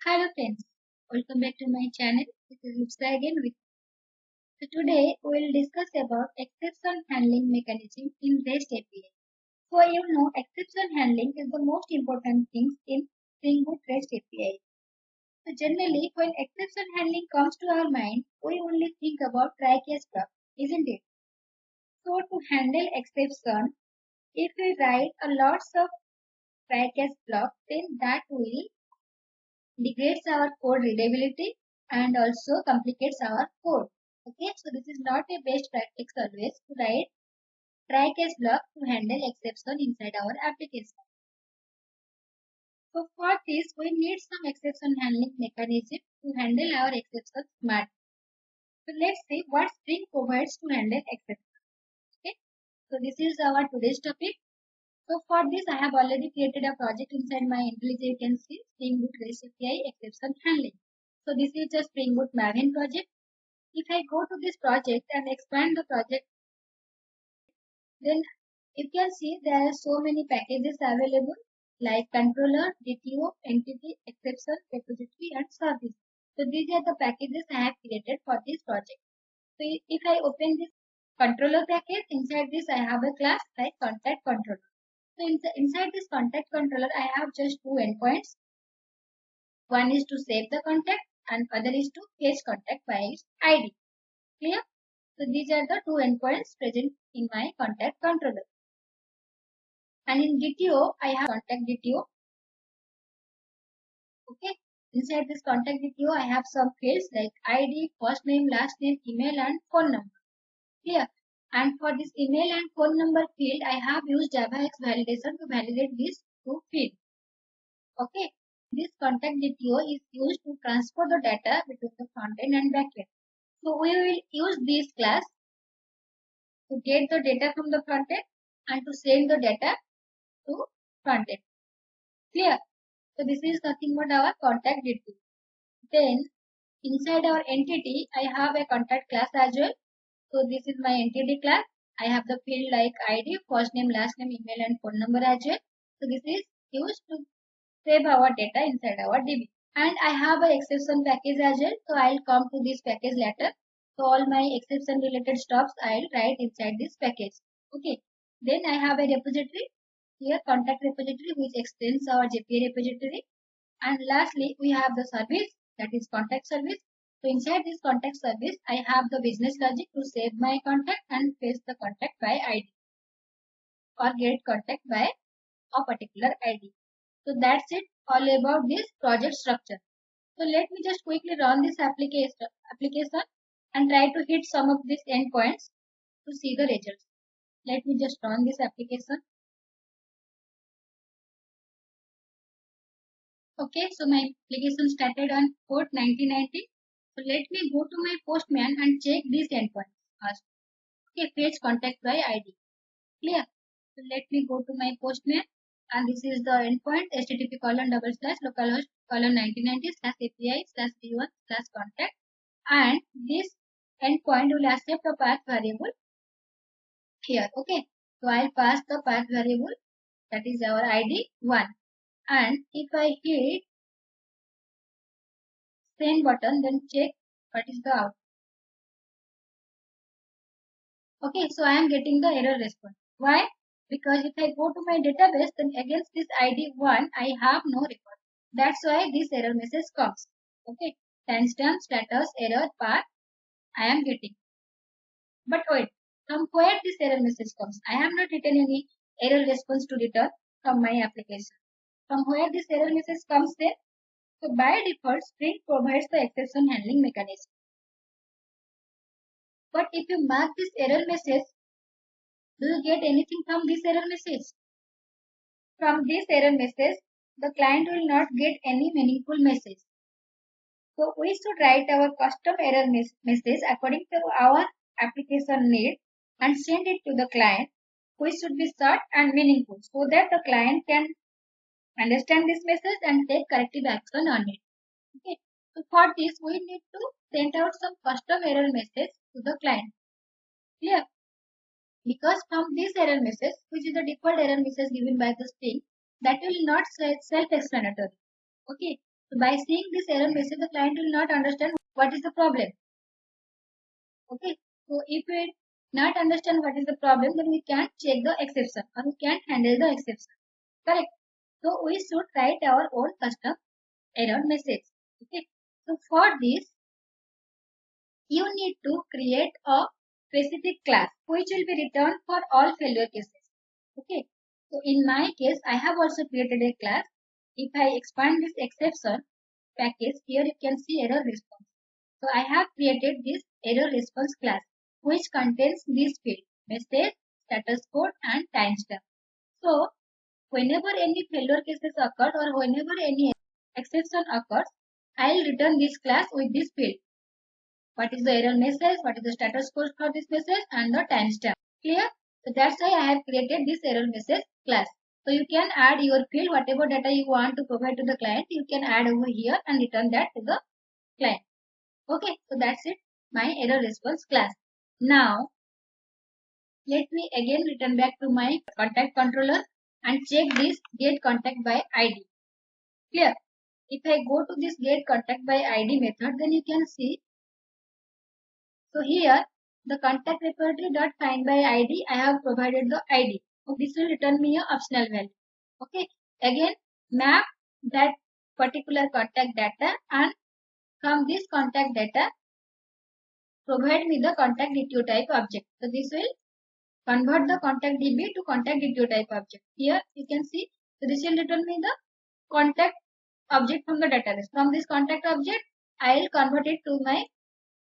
Hello friends, welcome back to my channel. This is Lipsa again with so today we will discuss about exception handling mechanism in REST API. So you know exception handling is the most important thing in Spring Boot REST API. So generally when exception handling comes to our mind, we only think about try catch block, isn't it? So to handle exception, if we write a lots of try catch block, then that will degrades our code readability and also complicates our code. Okay, so this is not a best practice always to write try catch block to handle exception inside our application. So for this, we need some exception handling mechanism to handle our exceptions smart. So let's see what Spring provides to handle exceptions. Okay, so this is our today's topic. So for this, I have already created a project inside my IntelliJ. You can see Spring Boot REST API exception handling. So this is a Spring Boot Maven project. If I go to this project and expand the project, then you can see there are so many packages available like controller, DTO, entity, exception, repository and service. So these are the packages I have created for this project. So if I open this controller package, inside this I have a class like contact controller. So inside this contact controller, I have just two endpoints. One is to save the contact and other is to fetch contact by its ID. Clear? So these are the two endpoints present in my contact controller. And in DTO, I have contact DTO. Okay. Inside this contact DTO, I have some fields like ID, first name, last name, email and phone number. Clear? And for this email and phone number field, I have used JavaX validation to validate these two fields. Okay. This contact DTO is used to transfer the data between the frontend and backend. So we will use this class to get the data from the frontend and to send the data to frontend. Clear? So this is nothing but our contact DTO. Then inside our entity, I have a contact class as well. So this is my entity class. I have the field like ID, first name, last name, email and phone number as well. So this is used to save our data inside our DB. And I have an exception package as well. So I'll come to this package later. So all my exception related stuffs I'll write inside this package. Okay. Then I have a repository. Here contact repository which extends our JPA repository. And lastly we have the service, that is contact service. So inside this contact service I have the business logic to save my contact and fetch the contact by ID or get contact by a particular ID. So that's it all about this project structure. So let me just quickly run this application and try to hit some of these endpoints to see the results. Let me just run this application. Okay, so my application started on port 1990. So let me go to my postman and check these endpoints first. Okay, fetch contact by ID. Clear? So let me go to my postman and this is the endpoint http colon double slash localhost colon 1990 slash API slash v1 slash contact, and this endpoint will accept a path variable here. Okay, so I'll pass the path variable, that is our ID 1, and if I hit send button, then check what is the output. Okay, so I am getting the error response. Why? Because if I go to my database, then against this ID 1, I have no record. That's why this error message comes. Okay, timestamp status error path I am getting. But wait, from where this error message comes? I have not written any error response to return from my application. From where this error message comes then? So by default, Spring provides the exception handling mechanism. But if you mark this error message, do you get anything from this error message? From this error message, the client will not get any meaningful message. So we should write our custom error message according to our application need and send it to the client, which should be short and meaningful so that the client can understand this message and take corrective action on it. Okay. So for this, we need to send out some custom error message to the client. Clear? Because from this error message, which is the default error message given by the Spring, that will not self-explanatory. Okay. So by seeing this error message, the client will not understand what is the problem. Okay. So if we not understand what is the problem, then we can't check the exception or we can't handle the exception. Correct. So we should write our own custom error message. Okay. So for this, you need to create a specific class which will be returned for all failure cases. Okay. So in my case, I have also created a class. If I expand this exception package, here you can see error response. So I have created this error response class which contains these fields: message, status code and timestamp. So whenever any failure cases occur or whenever any exception occurs, I'll return this class with this field. What is the error message, what is the status code for this message and the timestamp. Clear? So that's why I have created this error message class. So you can add your field, whatever data you want to provide to the client, you can add over here and return that to the client. Okay, so that's it, my error response class. Now, let me again return back to my contact controller and check this get contact by ID. Clear? If I go to this get contact by ID method, then you can see. So here, the contact repository dot find by ID, I have provided the ID. So this will return me a optional value. Okay. Again, map that particular contact data and from this contact data, provide me the contact DTO type object. So this will convert the contact DB to contact DTO type object. Here you can see, so this will return me the contact object from the database. From this contact object, I will convert it to my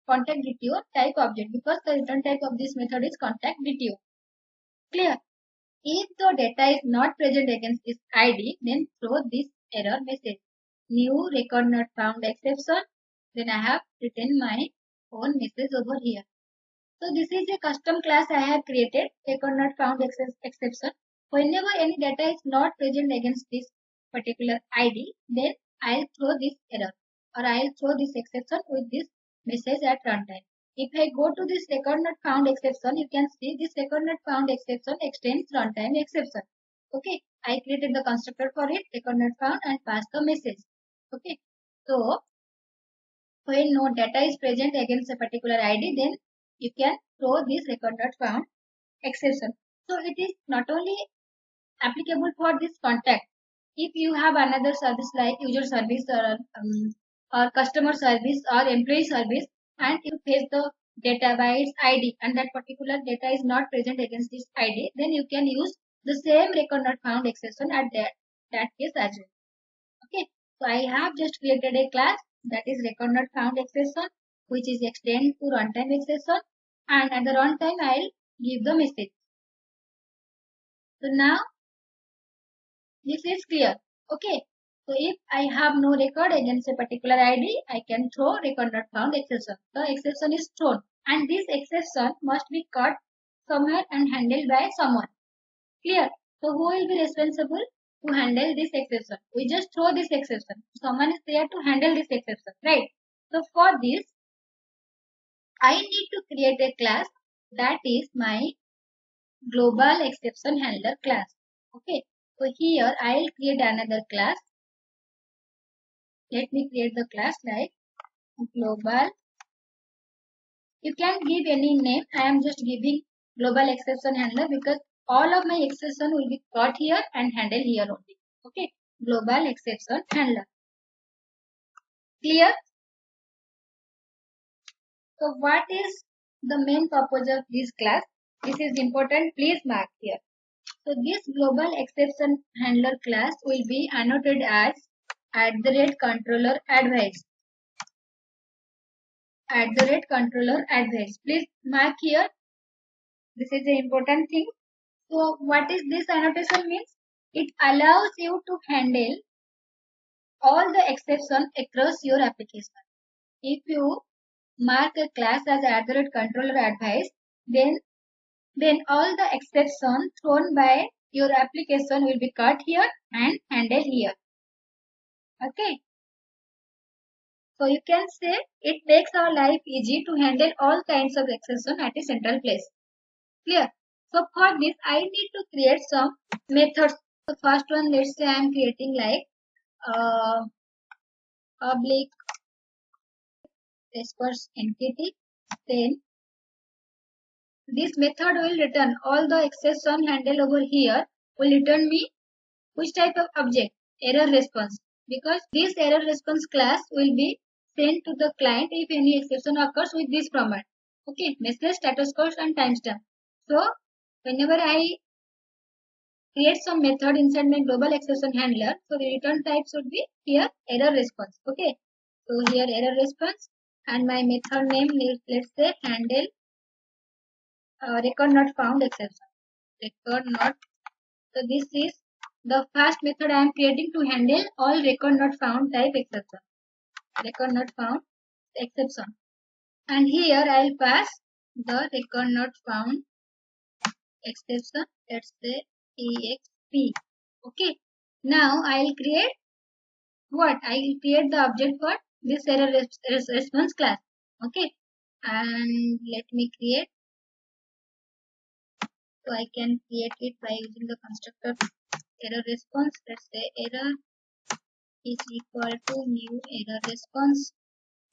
contact DTO type object because the return type of this method is contact DTO. Clear? If the data is not present against this ID, then throw this error message. New record not found exception. Then I have written my own message over here. So this is a custom class I have created, record not found exception. Whenever any data is not present against this particular ID, then I'll throw this error or I'll throw this exception with this message at runtime. If I go to this record not found exception, you can see this record not found exception extends runtime exception. Okay, I created the constructor for it, record not found, and pass the message. Okay, so when no data is present against a particular ID, then you can throw this record not found exception. So it is not only applicable for this contact. If you have another service like user service or customer service or employee service and you face the data by its ID and that particular data is not present against this ID, then you can use the same record not found exception at that case as well. Okay, so I have just created a class that is record not found exception which is extended to runtime exception and at the runtime I'll give the message. So now this is clear. Okay. So if I have no record against a particular ID, I can throw record not found exception. The exception is thrown and this exception must be caught somewhere and handled by someone. Clear? So who will be responsible to handle this exception? We just throw this exception. Someone is there to handle this exception, right? So for this, I need to create a class that is my global exception handler class. Okay. So here I will create another class. Let me create the class like global. You can give any name. I am just giving global exception handler because all of my exception will be caught here and handled here only. Okay. Global exception handler. Clear? So what is the main purpose of this class? This is important. Please mark here. So this global exception handler class will be annotated as @controller advice. @controller advice. Please mark here. This is the important thing. So what is this annotation means? It allows you to handle all the exceptions across your application. If you mark a class as @controller advice, then all the exceptions thrown by your application will be cut here and handled here. Okay. So you can say it makes our life easy to handle all kinds of exception at a central place. Clear? So for this, I need to create some methods. The first one, let's say I am creating like public response entity. Then this method will return all the exception handled over here will return me which type of object? Error response. Because this error response class will be sent to the client if any exception occurs with this format. Okay, message, status code and timestamp. So whenever I create some method inside my global exception handler, so the return type should be here error response. Okay, so here error response and my method name is, let's say, handle record not found exception. Record not. So this is the first method I am creating to handle all record not found type exception. Record not found exception. And here I will pass the record not found exception. Let's say exp. Okay. Now I will create what? I will create the object for this error response class. Okay. And let me create. So I can create it by using the constructor error response. Let's say error is equal to new error response.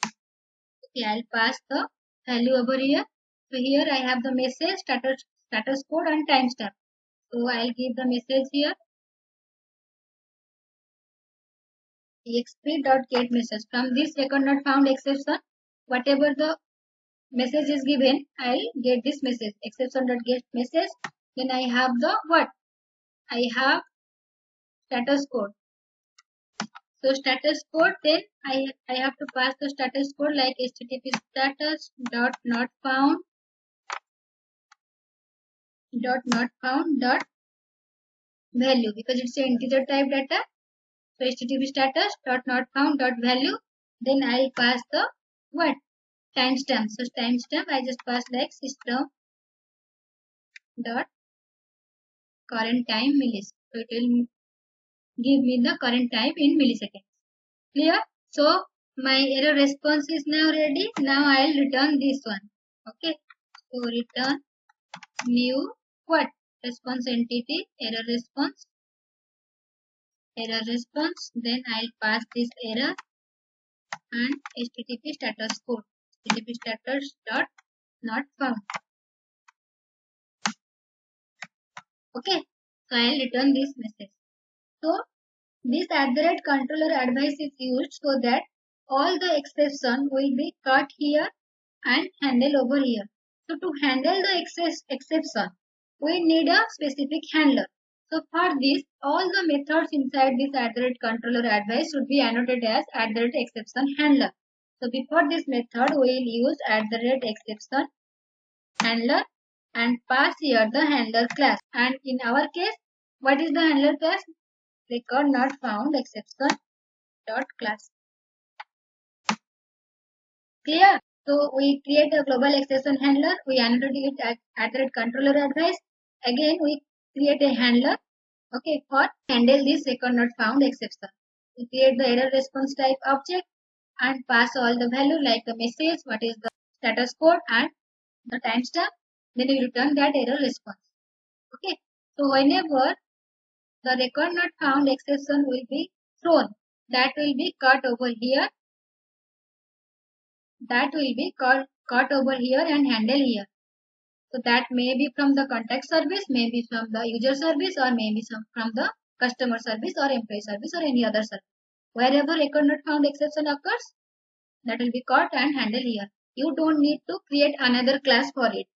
Okay, I'll pass the value over here. So here I have the message, status code and timestamp. So I'll give the message here exp.getMessage. From this record not found exception, whatever the message is given, I'll get this message exception.getMessage. Then I have the what? I have status code. So status code, then I have to pass the status code like http status dot not found dot value because it's an integer type data. So http status dot not found dot value. Then I'll pass the what? Timestamp. So timestamp I just pass like system dot current time millis. So it will give me the current time in milliseconds. Clear? So my error response is now ready. Now I'll return this one. Okay. So return new what? Response entity error response. Then I'll pass this error and http status code http status dot not found. Okay, so I'll return this message. So this @controller advice is used so that all the exception will be caught here and handled over here. So to handle the exception, we need a specific handler. So for this, all the methods inside this @controller advice should be annotated as @exception handler. So before this method, we will use @exception handler and pass here the handler class. And in our case, what is the handler class? Record not found exception dot class. Clear? So we create a global exception handler. We annotate it at controller advice. Again, we create a handler. Okay, for handle this record not found exception. We create the error response type object and pass all the value like the message, what is the status code and the timestamp. Then we return that error response. Okay. So whenever the record not found exception will be thrown, that will be cut over here. That will be caught over here and handle here. So that may be from the contact service, maybe from the user service, or maybe from the customer service or employee service or any other service. Wherever record not found exception occurs, that will be caught and handled here. You don't need to create another class for it.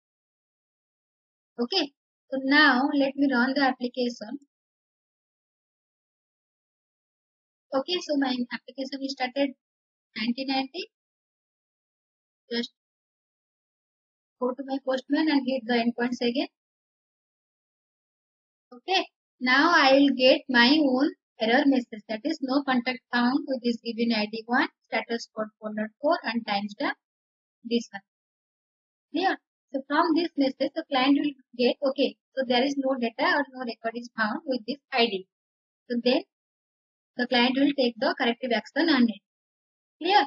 Okay. So now let me run the application. Okay. So my application is started 1990. Just go to my postman and hit the endpoints again. Okay, now I will get my own error message, that is no contact found with this given ID 1, status code 404 and timestamp this one. Clear? So from this message the client will get okay, so there is no data or no record is found with this ID. So then the client will take the corrective action on it. Clear?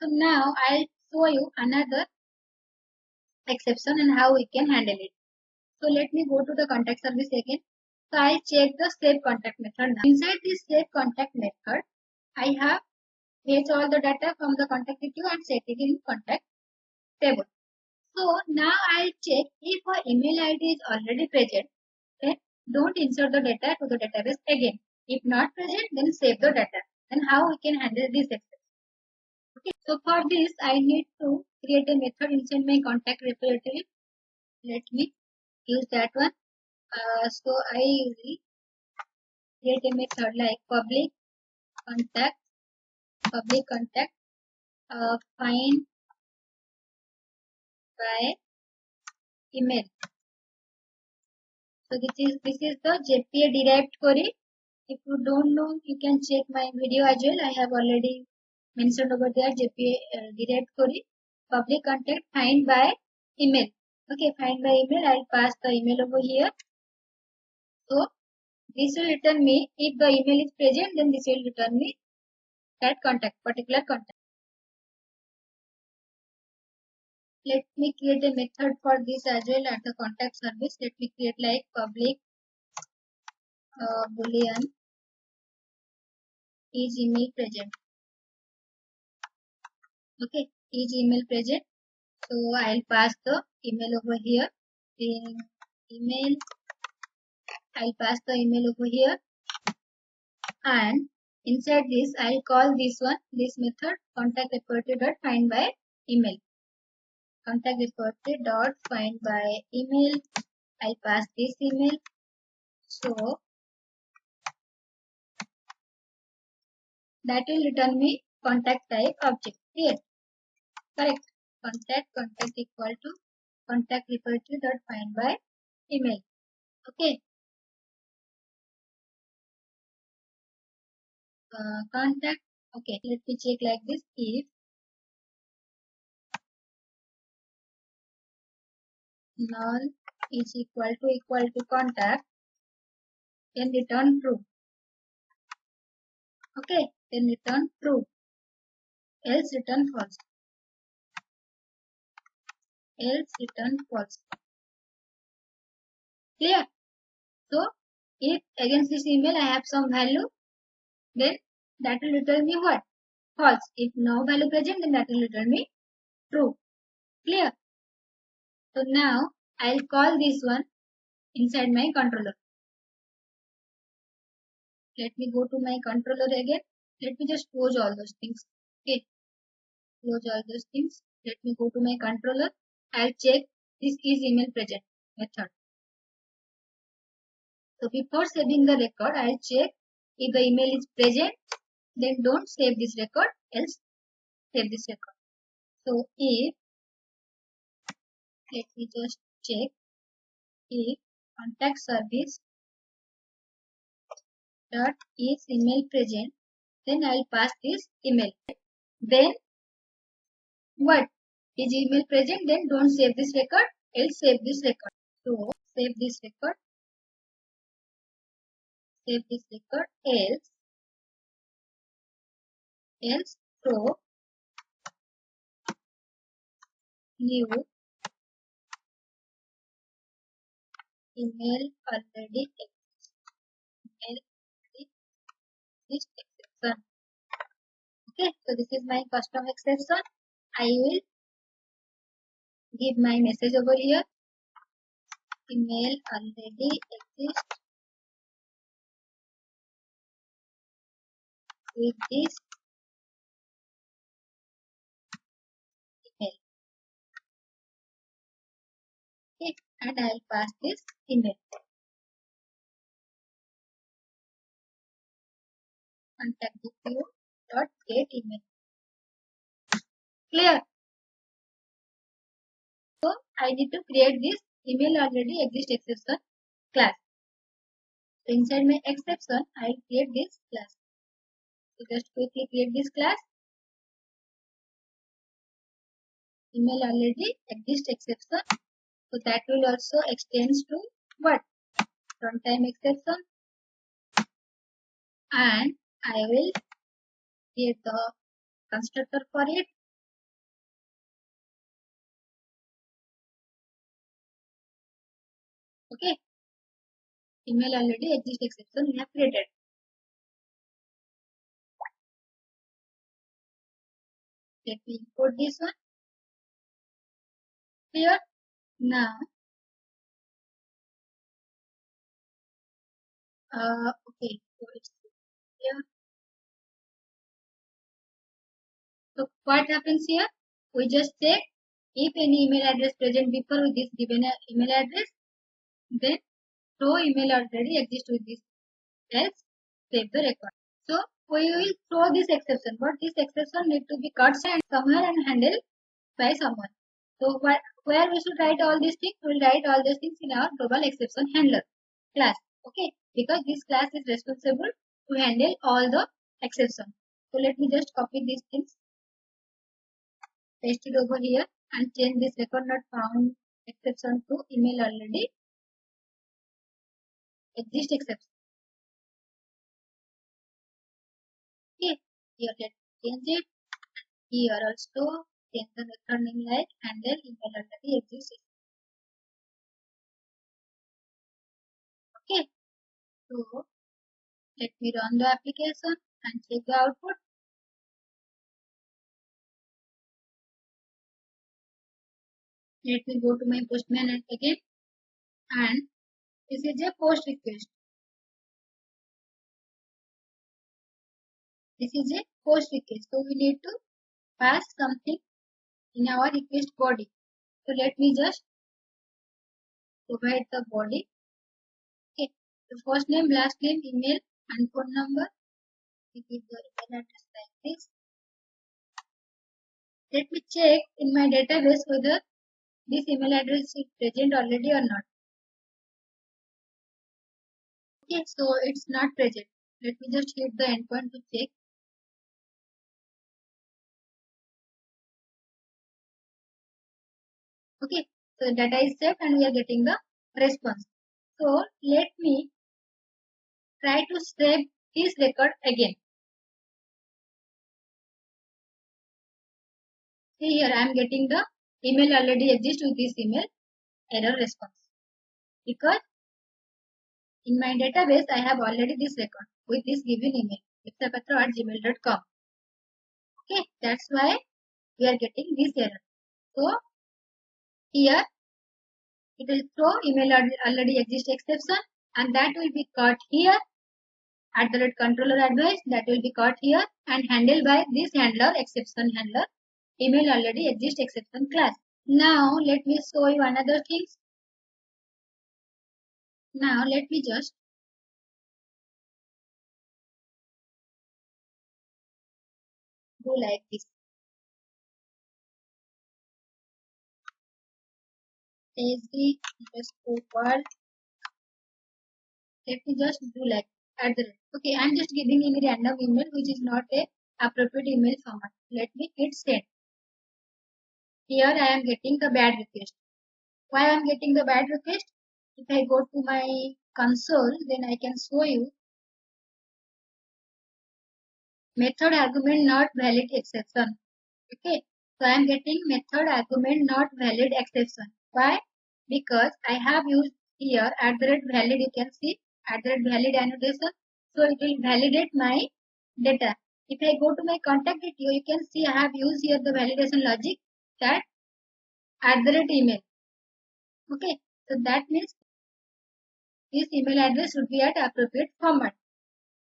So now I'll show you another exception and how we can handle it. So let me go to the contact service again. So I check the save contact method now. Inside this save contact method, I have Fetch all the data from the contact queue and set it in contact table. So now I'll check if her email ID is already present, then don't insert the data to the database again. If not present, then save the data. Then how we can handle this access? Okay, so for this I need to create a method inside my contact repository. Let me use that one. So I will create a method like contact, public contact, find by email. So this is the JPA derived query. If you don't know, you can check my video as well. I have already mentioned over there JPA derived query. Public contact find by email. Okay, find by email. I'll pass the email over here. So this will return me if the email is present. Then this will return me that particular contact. Let me create a method for this as well at the contact service. Let me create like public boolean is email present. Okay, is email present. So I'll pass the email over here. In email, I'll pass the email over here, and inside this I'll call this method contact repository dot find by email. Contact repository dot find by email. I'll pass this email. So that will return me contact type object. Here, correct. Contact equal to contact repository dot find by email. Okay. Contact. Okay. Let me check like this. If null is equal to contact, then return true. Okay. Then return true. Else return false. Else return false. Clear? So if against this email I have some value, then that will return me what? False. If no value present, then that will return me true. Clear? So now I'll call this one inside my controller. Let me go to my controller again. Let me just close all those things. Okay. Close all those things. Let me go to my controller. I'll check this is email present method. So before saving the record, I'll check if the email is present. Then don't save this record, else save this record. So if, let me just check, if contact service dot is email present, then I'll pass this email. Then what? Is email present? Then don't save this record, else save this record. So save this record, else so new email already exists. Email already exists exception. Okay, so this is my custom exception. I will give my message over here. Email already exists with this email. Okay, and I'll pass this email. Contact you dot get email. Clear? So I need to create this email already exist exception class. So inside my exception, I'll create this class. So just quickly create this class. Email already exist exception. So that will also extends to what? Runtime exception. And I will create the constructor for it. Okay. Email already exist exception we have created. Let me import this one here. Now, okay, so it's here. So what happens here? We just check if any email address present before with this given email address, then throw email already exists with this, else save the record. So we will throw this exception, but this exception need to be cut somewhere and handled by someone. So where we should write all these things? We will write all these things in our global exception handler class. Okay, because this class is responsible to handle all the exceptions. So let me just copy these things, paste it over here, and change this record not found exception to email already exist exception. Okay, here let's change it. Here also change the method name like handle email already exists. Okay, so let me run the application and check the output. Let me go to my postman and again, and this is a post request. This is a post request. So we need to pass something in our request body. So let me just provide the body. Okay. The first name, last name, email, and phone number. We give the email address like this. Let me check in my database whether this email address is present already or not. Okay, so it's not present. Let me just hit the endpoint to check. Okay, so data is saved and we are getting the response. So let me try to save this record again. See here I am getting the email already exists with this email error response. Because in my database I have already this record with this given email lipsapatra@gmail.com. Okay, that's why we are getting this error. So here it will throw email already exists exception and that will be caught here at the rate controller advice, that will be caught here and handled by this handler exception handler email already exists exception class. Now let me show you another things. Now let me just do like this. ASD underscore world. Let me just do like at the rate. Okay, I'm just giving any random email which is not a appropriate email format. Let me hit send. Here I am getting the bad request. Why I am getting the bad request? If I go to my console, then I can show you method argument not valid exception. Okay, so I am getting method argument not valid exception. Why? Because I have used here at the rate valid, you can see at the rate valid annotation. So it will validate my data. If I go to my contact detail, you can see I have used here the validation logic that at the rate email. Okay, so that means this email address should be at appropriate format.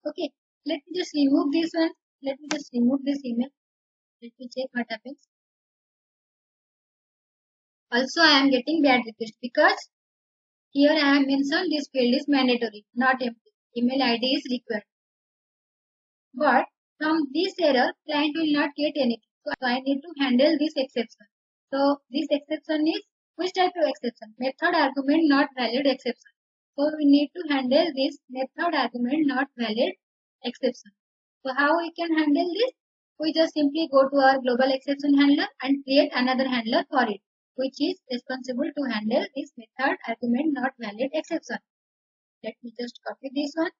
Okay, let me just remove this one. Let me just remove this email. Let me check what happens. Also, I am getting bad request because here I have mentioned this field is mandatory, not empty. Email ID is required. But from this error, client will not get anything. So I need to handle this exception. So this exception is which type of exception? Method argument not valid exception. So we need to handle this method argument not valid exception. So how we can handle this? We just simply go to our global exception handler and create another handler for it, which is responsible to handle this method argument not valid exception. Let me just copy this one,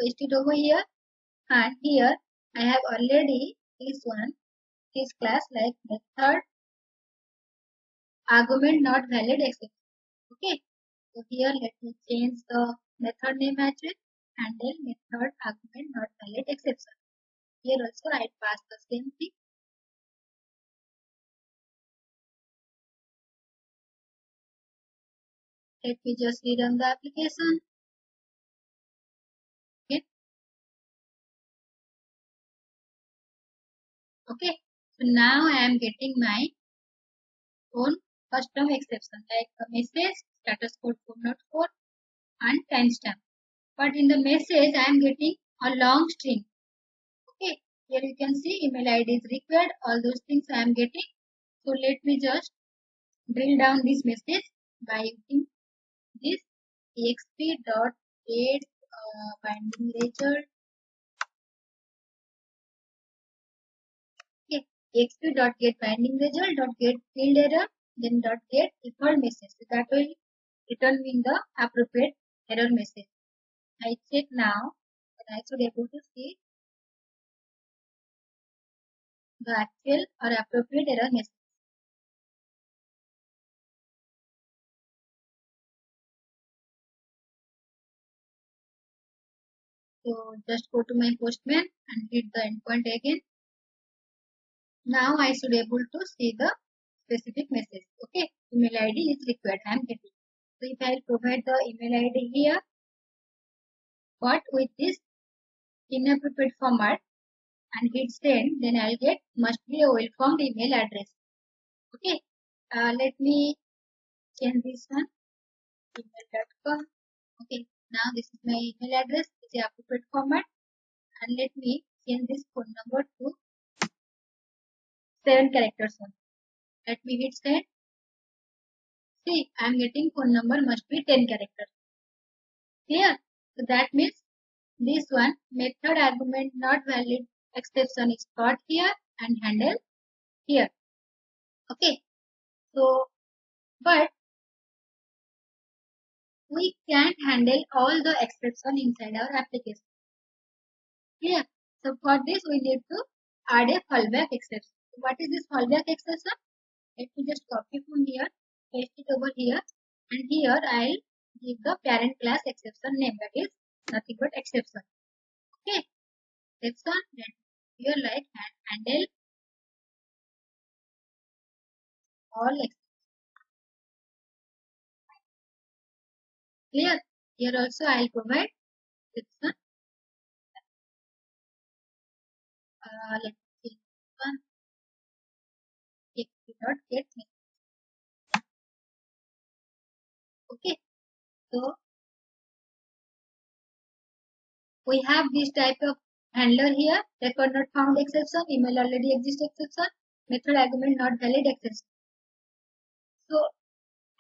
paste it over here, and here I have already this one, this class like method argument not valid exception. Okay, so here let me change the method name matrix handle method argument not valid exception. Here also I pass the same thing Let me just rerun the application. Okay. Okay. So now I am getting my own custom exception like a message, status code 404 and timestamp. But in the message I am getting a long string. Okay. Here you can see email ID is required. All those things I am getting. So let me just drill down this message by using this exp.get binding result. Okay, exp.get binding result dot get field error then dot get default message. So that will return me the appropriate error message. I check now and I should able to see the actual or appropriate error message. So just go to my postman and hit the endpoint again. Now I should able to see the specific message. Okay, email ID is required. I am getting. So if I provide the email ID here, but with this inappropriate format and hit send, then I'll get must be a well-formed email address. Okay, let me change this one, email.com. Okay, now this is my email address. It's the appropriate format, and let me change this phone number to 7 characters one. Let me hit send. See, I'm getting phone number must be 10 characters. Clear? So that means this one method argument not valid exception is caught here and handled here. Okay. So, but we can't handle all the exception inside our application. Clear? So for this we need to add a fallback exception. So what is this fallback exception? Let me just copy from here, paste it over here, and here I'll give the parent class exception name, that is nothing but exception. Okay. Exception that here like handle all exceptions. Clear? Here also I'll provide exception. Let's see one if we not get me. Okay. So we have this type of handler here, record not found exception, email already exist exception, method argument not valid exception. So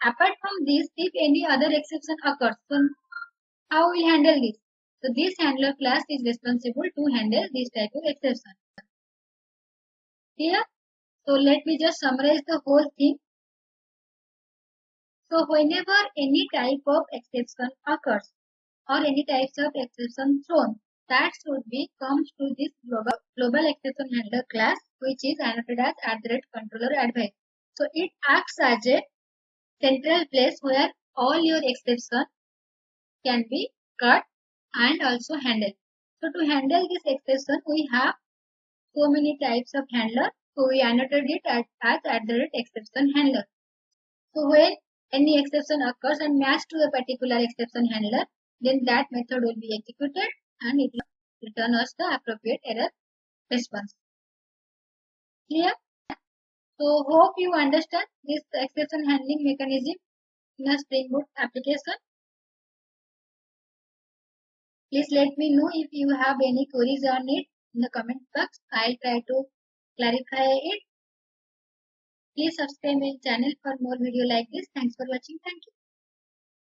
apart from this, if any other exception occurs, so how we will handle this? So this handler class is responsible to handle this type of exception. Here, so let me just summarize the whole thing. So whenever any type of exception occurs or any types of exception thrown, that should be comes to this global exception handler class, which is annotated as @controller advice. So it acts as a central place where all your exceptions can be cut and also handled. So to handle this exception, we have so many types of handler. So we annotated it as @exception handler. So when any exception occurs and matched to a particular exception handler, then that method will be executed and it will return us the appropriate error response. Clear? So hope you understand this exception handling mechanism in a Spring Boot application. Please let me know if you have any queries on it in the comment box. I'll try to clarify it. Please subscribe my channel for more video like this. Thanks for watching. Thank you.